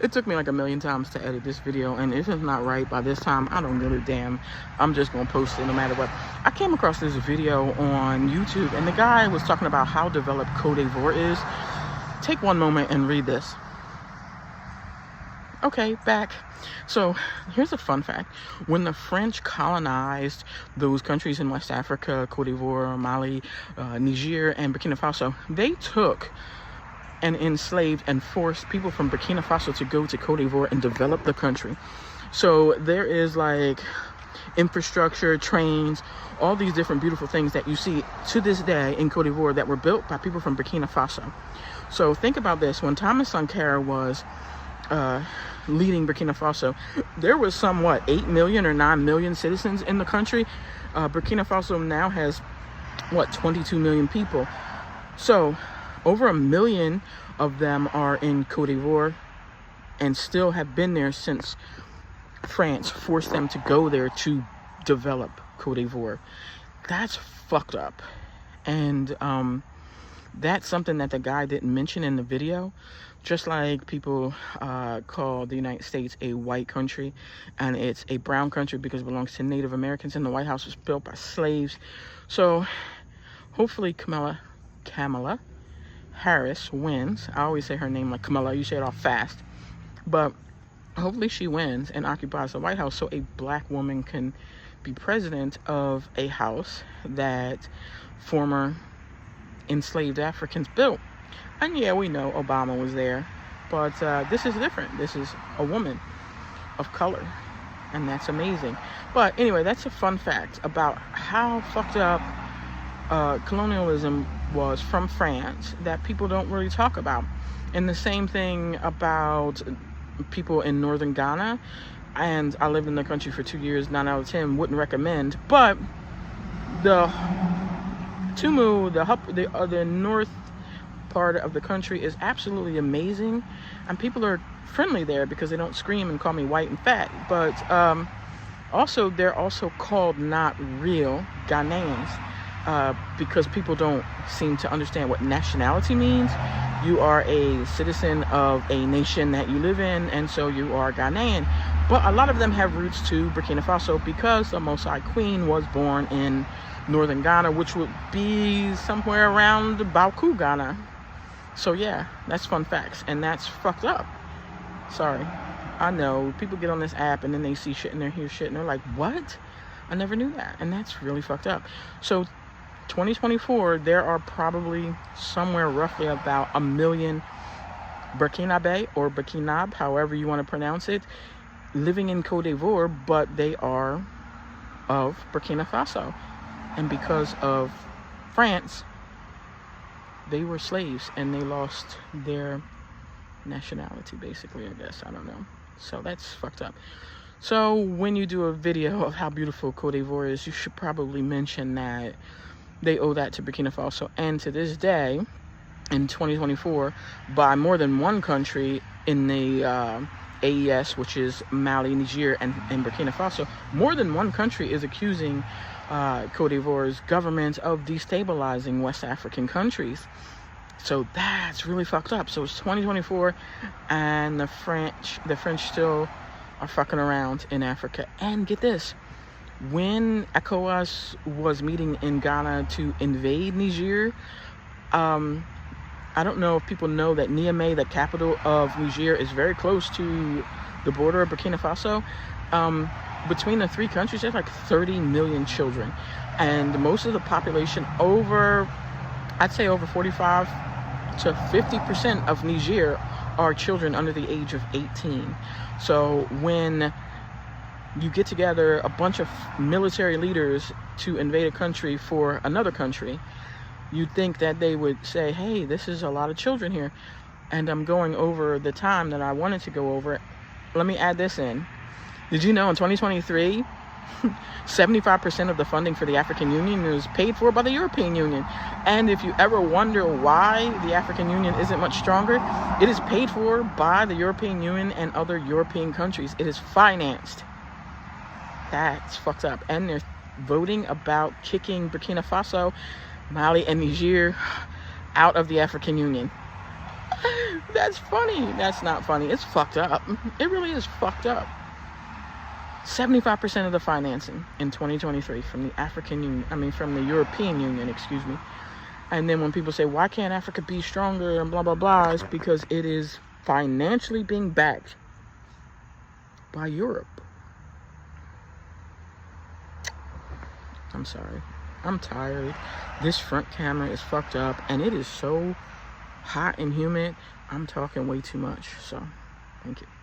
It took me like a million times to edit this video, and if it's not right by this time, I don't give a damn. I'm just gonna post it no matter what. I came across this video on YouTube, and the guy was talking about how developed Cote d'Ivoire is. Take one moment and read this. Okay, back. So here's a fun fact. When the French colonized those countries in West Africa, Cote d'Ivoire, Mali, Niger, and Burkina Faso, they took and enslaved and forced people from Burkina Faso to go to Cote d'Ivoire and develop the country. So there is like infrastructure, trains, all these different beautiful things that you see to this day in Cote d'Ivoire that were built by people from Burkina Faso. So think about this. When Thomas Sankara was leading Burkina Faso, there was some 8 million or 9 million citizens in the country. Burkina Faso now has 22 million people. So over 1 million of them are in Cote d'Ivoire and still have been there since France forced them to go there to develop Cote d'Ivoire. That's fucked up. And that's something that the guy didn't mention in the video. Just like people call the United States a white country, and it's a brown country because it belongs to Native Americans, and the White House was built by slaves. So hopefully Kamala Harris wins. I always say her name like Kamala. You say it all fast. But hopefully she wins and occupies the White House so a black woman can be president of a house that former enslaved Africans built. And yeah, we know Obama was there, but this is different. This is a woman of color, and that's amazing. But anyway, that's a fun fact about how fucked up colonialism was from France that people don't really talk about. And the same thing about people in northern Ghana. And I lived in the country for 2 years. 9 out of 10 wouldn't recommend. But the Tumu, the north part of the country is absolutely amazing, and people are friendly there because they don't scream and call me white and fat. But also they're also called not real Ghanaians because people don't seem to understand what nationality means. You are a citizen of a nation that you live in, and so you are Ghanaian. But a lot of them have roots to Burkina Faso because the Most High Queen was born in northern Ghana, which would be somewhere around Baku, Ghana. So yeah, that's fun facts, and that's fucked up. Sorry. I know people get on this app and then they see shit and they hear shit and they're like, what? I never knew that. And that's really fucked up. So 2024, there are probably somewhere roughly about 1 million Burkinabe or Burkinab, however you want to pronounce it, living in Cote d'Ivoire, but they are of Burkina Faso. And because of France, they were slaves and they lost their nationality, basically, I guess. I don't know. So that's fucked up. So when you do a video of how beautiful Cote d'Ivoire is, you should probably mention that they owe that to Burkina Faso. And to this day, in 2024, by more than one country in the AES, which is Mali, Niger, and Burkina Faso, more than one country is accusing Cote d'Ivoire's government of destabilizing West African countries. So that's really fucked up. So it's 2024, and the French still are fucking around in Africa. And get this, when ECOWAS was meeting in Ghana to invade Niger, I don't know if people know that Niamey, the capital of Niger, is very close to the border of Burkina Faso. Between the three countries, there's like 30 million children. And most of the population, I'd say over 45 to 50% of Niger are children under the age of 18. So when you get together a bunch of military leaders to invade a country for another country, you'd think that they would say, hey, this is a lot of children here. And I'm going over the time that I wanted to go over. Let me add this in. Did you know in 2023, 75% of the funding for the African Union is paid for by the European Union? And if you ever wonder why the African Union isn't much stronger, it is paid for by the European Union and other European countries. It is financed. That's fucked up. And they're voting about kicking Burkina Faso, Mali, and Niger out of the African Union. That's funny. That's not funny. It's fucked up. It really is fucked up. 75% of the financing in 2023 from the European Union, excuse me. And then when people say, why can't Africa be stronger and blah, blah, blah, it's because it is financially being backed by Europe. I'm sorry. I'm tired. This front camera is fucked up and it is so hot and humid. I'm talking way too much. So, thank you.